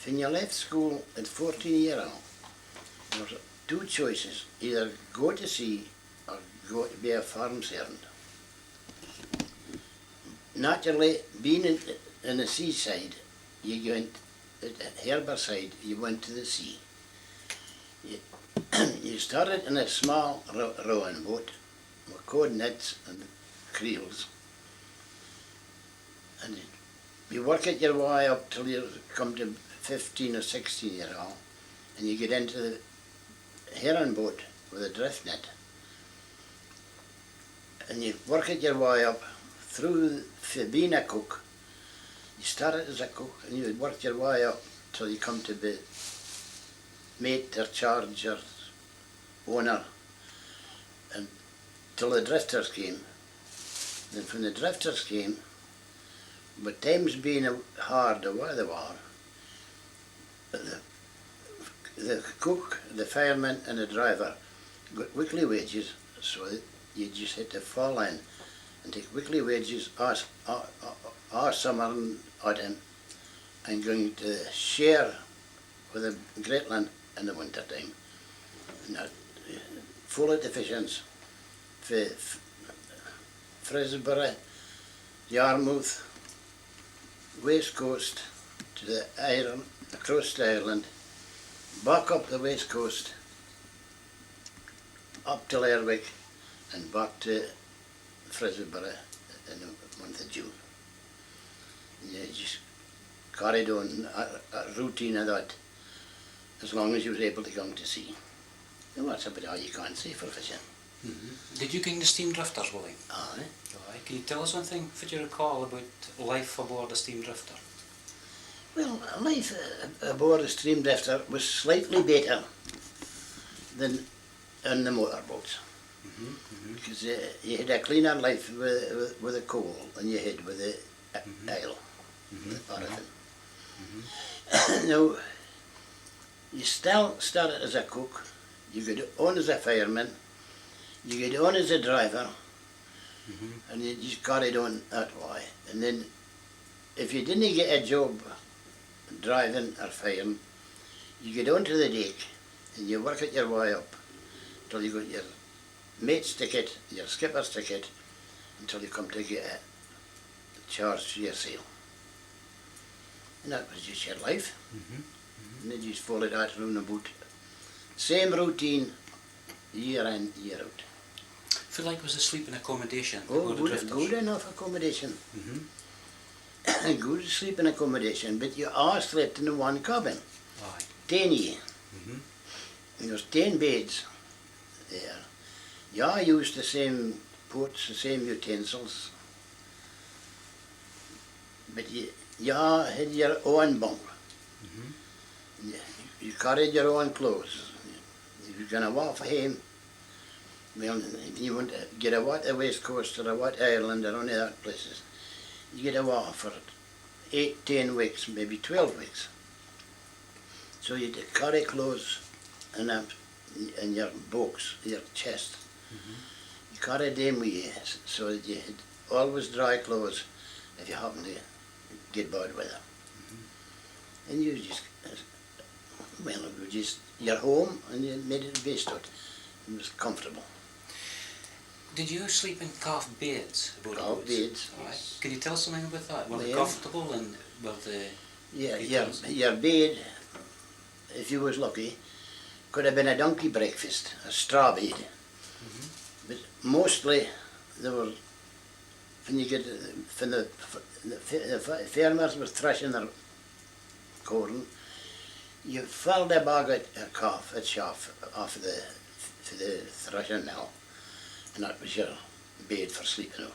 when you left school at 14 years old, there was two choices, either go to sea or go to be a farm servant. Naturally, being in the seaside, you went, at Harborside, you went to the sea. You started in a small rowing boat with cord nets and creels, and you work at your way up till you come to 15 or 16 years old, and you get into the herring boat with a drift net, and you work at your way up through for being a cook. You started as a cook and you worked your way up till you come to be mate or charge or owner, and till the drifters came. Then when the drifters came, but times being hard the way they were, the cook, the fireman and the driver got weekly wages, so that you just had to fall in and take weekly wages all summer and autumn, and going to share with the Greatland in the winter time. And that, full of deficiencies for Frisbury, Yarmouth, West Coast to the Ireland, across to Ireland, back up the West Coast, up to Lerwick, and back to Frisbury in the month of June. And you just carried on a routine of that as long as you were able to come to sea. And that's about all you can say for fishing. Mm-hmm. Did you go into steam drifters, Willie? Aye. Aye. Can you tell us one thing that you recall about life aboard a steam drifter? Well, life aboard a steam drifter was slightly better than on the motorboats. Because you had a cleaner life with the coal than you had with the oil, the paraffin. Now, you still started as a cook, you got on as a fireman, you got on as a driver, and you just carried on that way. And then, if you didn't get a job driving or firing, you get onto the deck and you work at your way up till you got your mate's ticket, your skipper's ticket, until you come to get a charge for your sail. And that was just your life. And then you just followed that around the boat. Same routine, year in, year out. I feel like it was a sleeping accommodation. Oh, good enough accommodation. Good sleeping accommodation, but you all slept in the one cabin. Aye. 10 years. And there's 10 beds there. You all used the same pots, the same utensils, but you all had your own bunk. You carried your own clothes. If you're going to walk for home, well, if you want to get a walk to West Coast or a walk to Ireland or any other places, you get a walk for 8, 10 weeks, maybe 12 weeks. So you had to carry clothes in your box, your chest. You carried them with you so that you had always dry clothes if you happened to get bad weather. And you just, well, it was just your home and you made it the best of it. It was comfortable. Did you sleep in calf beds? Calf beds. Yes. Can you tell us something about that? Were they Yeah. comfortable and were they... Yeah, your bed, if you was lucky, could have been a donkey breakfast, a straw bed. But mostly they were, when you get, when the farmers were threshing their corn, you filled a bag of calf, a chaff off for the threshing mill, and that was your bed for sleeping on.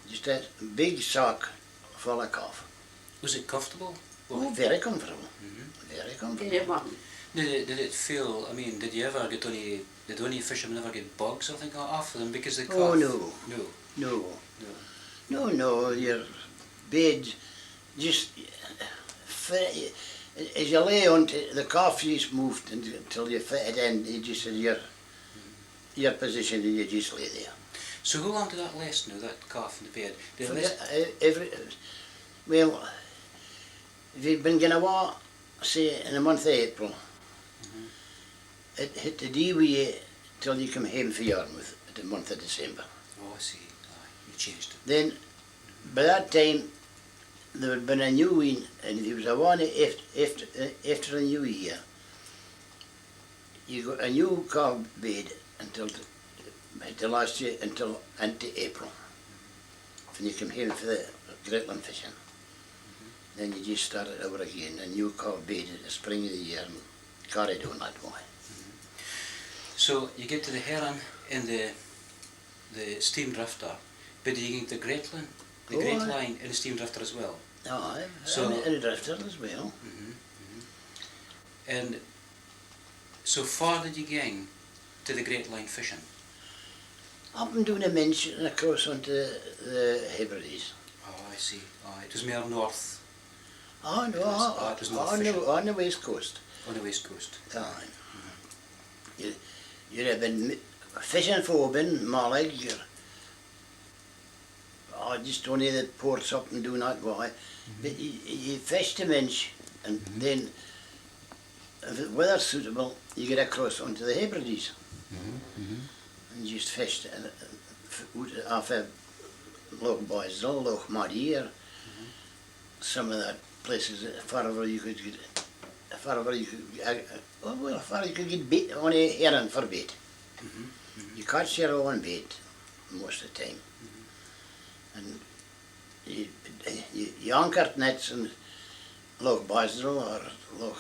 Just a big sock full of calf. Was it comfortable? Oh, very comfortable. Very comfortable. Did it feel, I mean, did any fishermen ever get bugs or something off of them because they cough? Oh, no. No. No, your bed just, as you lay on it, the calf just moved until you fit it in, you just had your position and you just lay there. So how long did that last now, that calf in the bed? Did it last? Well, if you've been going away, say in the month of April, it hit the day with you till you come home for Yarmouth at the month of December. Oh, I see. Aye, you changed it. Then, by that time, there had been a new one, and if you was a one after a new year, you got a new calf bed until the last year, until April. When you come home for the Greatland fishing. Then you just started over again, a new calf bed at the spring of the year, and carried on that way. So you get to the Heron in the steam drifter, but do you get the Greatland, the Great Line in the steam drifter as well? Aye, So- and a drifter as well. And so far did you gang to the Great Line fishing? Up and down the Minch and across onto the Hebrides. Oh, I see. Oh, it was more north Oh no, it was not fishing. on the west coast. on the west coast. Aye. You'd have been fishing for Oban, Malig, just only the ports up and doing that way. But you fish the Minch, and then if the weather's suitable, you get across onto the Hebrides. And just fished off of Loch Boisdale, Loch Madier, some of that places far you could get, far you could get bait on a herring for bait. You catch your own bait most of the time, and you anchored nets in Loch Boisdale or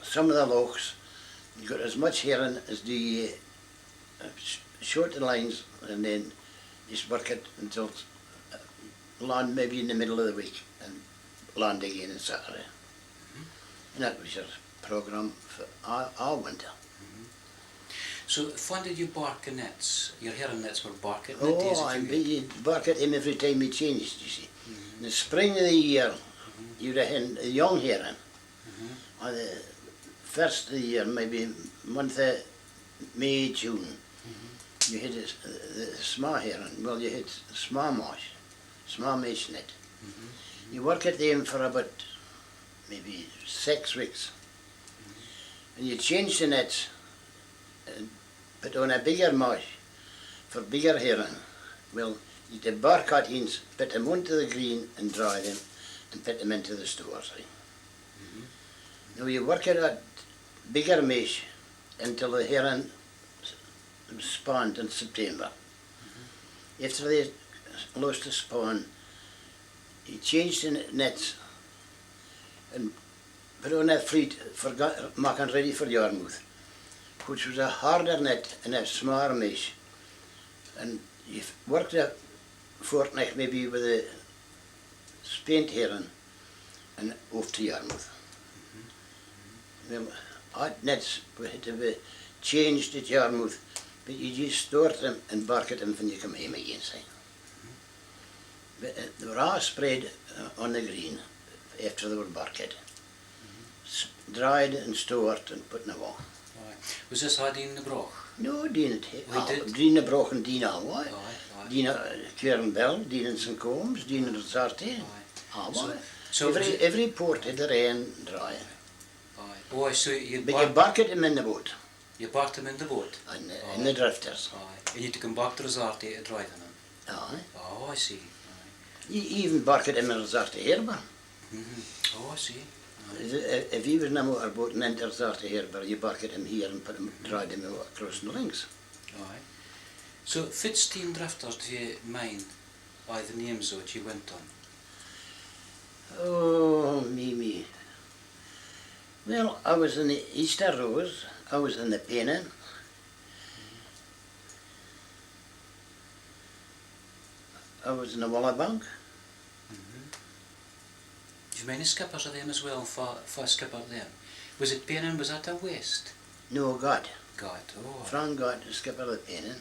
some of the lochs. You got as much herring as do you. Short the lines and then just work it until land maybe in the middle of the week and land again on Saturday. And that was your programme for all winter. So when did you bark the nets? Your herring nets were barking net Oh, and you bark at him every time he changed, you see. In the spring of the year, you'd have a young herring. On the first of the year, maybe month of May, June, you hit the small herring. Well, you hit small mesh net. You work at them for about maybe 6 weeks, and you change the nets and put on a bigger mash for bigger herring. Well, you take bar cuttings, put them onto the green and dry them, and put them into the stores. Now you work at that bigger mesh until the herring spawned in September. After they lost the spawn, he changed the nets and put on a fleet for making ready for Yarmouth, which was a harder net and a smaller mesh. And you worked a fortnight maybe with a spent herring and off to Yarmouth. Well, our nets had to be changed at Yarmouth, but you just store them and bark at them when you come home again. But they were all spread on the green after they were barked. Dried and stored and put in a wall. Was this how Dean the Broch? No, Dean did? Dean the Broch and Dean Alway. Aye. Dean Kieran Bell, Dean in St Combs, Dean in Rosehearty. So Every port had their own dry. Oh, so you But you bark at them in the boat. You barked them in the boat? And in the drifters. Aye. And you took them back to Rosehearty to dry them in? Aye. Oh, I see. Aye. You even bark at them in Rosehearty Harbour. Oh, I see. If you were in a motorboat and enter Rosehearty Harbour, you bark at them here and dry them across the links. Aye. So, which steam drifters do you mind by the names that you went on? Oh, me. Well, I was in the Easter Rose, I was in the Pennon. I was in the Wallabank. Do you mind the skippers of them as well, for skipper them? Was it Pennon, was that the west? No, God. God, oh. Frank God, the skipper of the Pennon.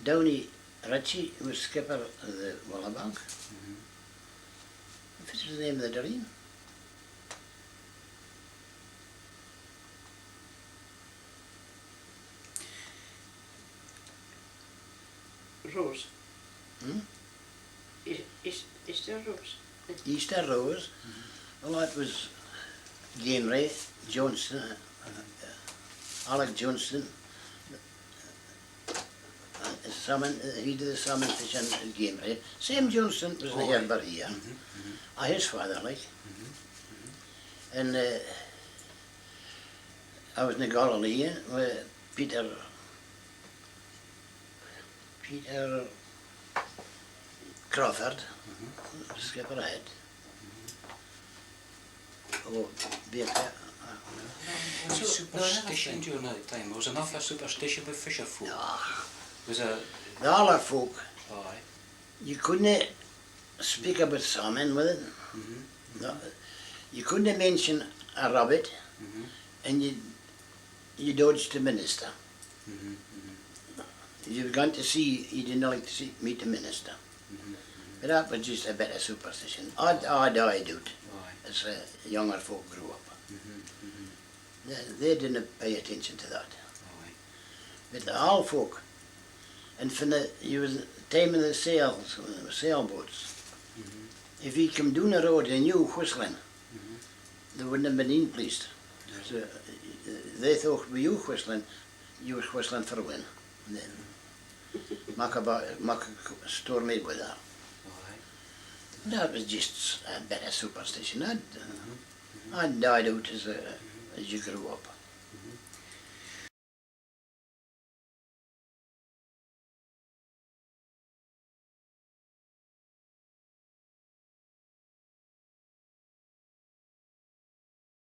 Downie Ritchie was skipper of the Wallabank. What was the name of the dream? Rose. Easter Rose. Easter Rose. Well, that was Genry, Johnson, Alec Johnston. Salmon, he did the salmon fishing at Genry. Sam Johnston was the herber here. His father, like. And I was in the Galilee with Peter Crawford, skipper ahead. Oh, Baker. Superstition during that time. Was enough a superstition with fisher folk. Was a The other folk, aye. you couldn't speak about salmon with it. No, you couldn't mention a rabbit, and you dodged the minister. You were going to see, you didn't like to meet the minister. But that was just a bit of superstition. I died out as younger folk grew up. They didn't pay attention to that. But the old folk, and from you was time of the sailboats. If you come down the road and you whistling, they wouldn't have been in pleased. So they thought with you whistling, you were whistling for a win. And then make a stormy weather. That was just a bit of superstition. I died out as you grew up.